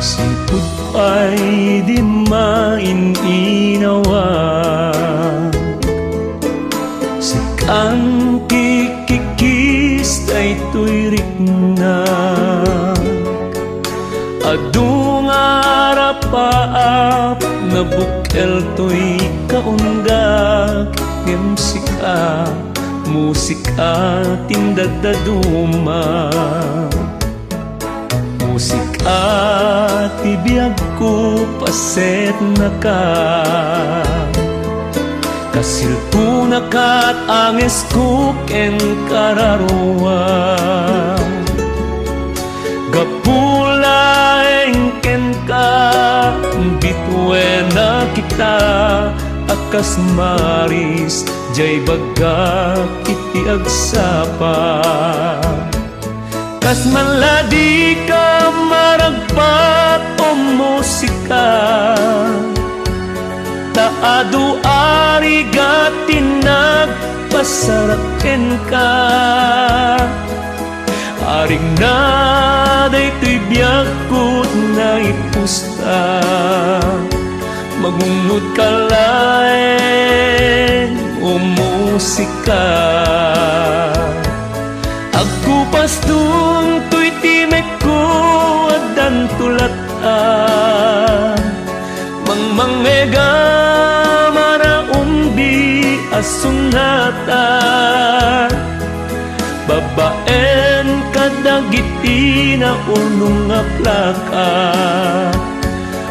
Sipot ay di maininawa, sikang kikikis ay tuyrik na. Adung arapaap na bukel to'y kaundag, musika tindadaduma. Musika tibiyag ko paset na ka, kasilpo na kat anges ko ken kararuwa. Gapula engken ka bitwe na kita, akas maris jay baga iti agsapa. Kas maladi ka maragpat o musika, taado arigat tinagpasaraken ka. Aring na daytoy biyagkot na ipusta, magunod ka laeng o musika. Agkupas dun to'y timek ko adan tulatan, mangmangega maraumbi asunatan. Babaen kadagiti na unong nga plaka,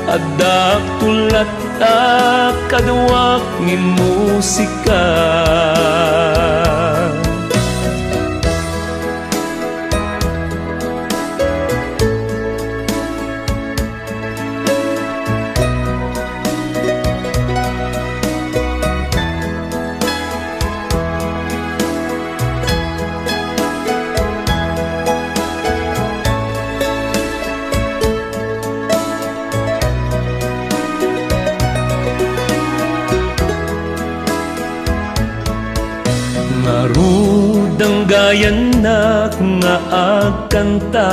adak tulat kadwak ni musika. Narudang gayan na nga agkanta,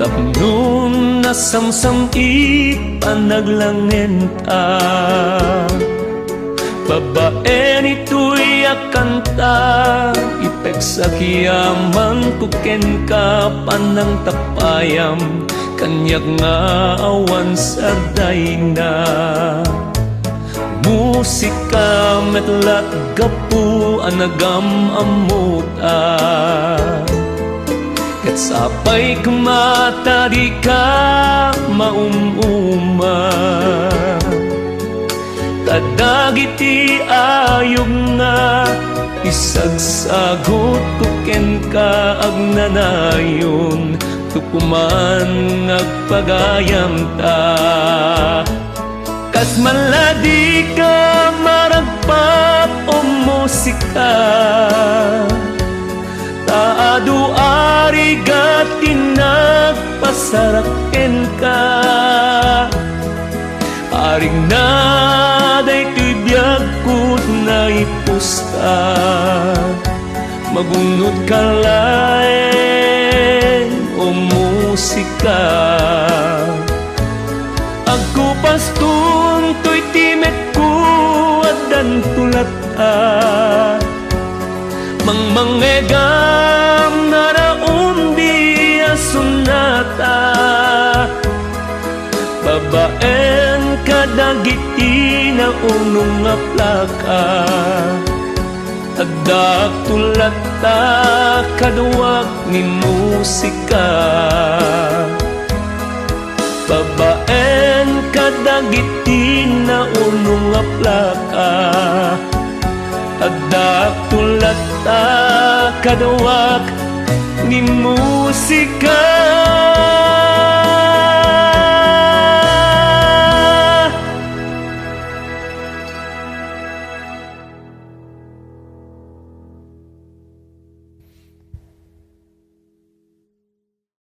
tapnon na samsam ipanaglangen ta. Babaen ito'y akanta, ipek sa kiyaman kuken ka panang tapayam, kanyak nga awan sarday na. Musika metlat gapu anagam amuta, ket sapay kumata di ka maumuma. Kadagiti ayog nga isagsagot kuken ka agnanayon, tukuman agpagayam ta. Kas maladi ka maragpat o musika, taado arigat tinagpasaraken ka. Aring na daytoy biyagkot na ipusta, magunod ka laeng o musika. Agkupas dun to'y timek ko adan tulatan, mangmangegam naraumbi asunata. Babaen kadagiti na unong nga plaka, adak tulata kadwak ni musika. Babaen kadagiti na unong nga plaka, adak tulata kadwak ni musika.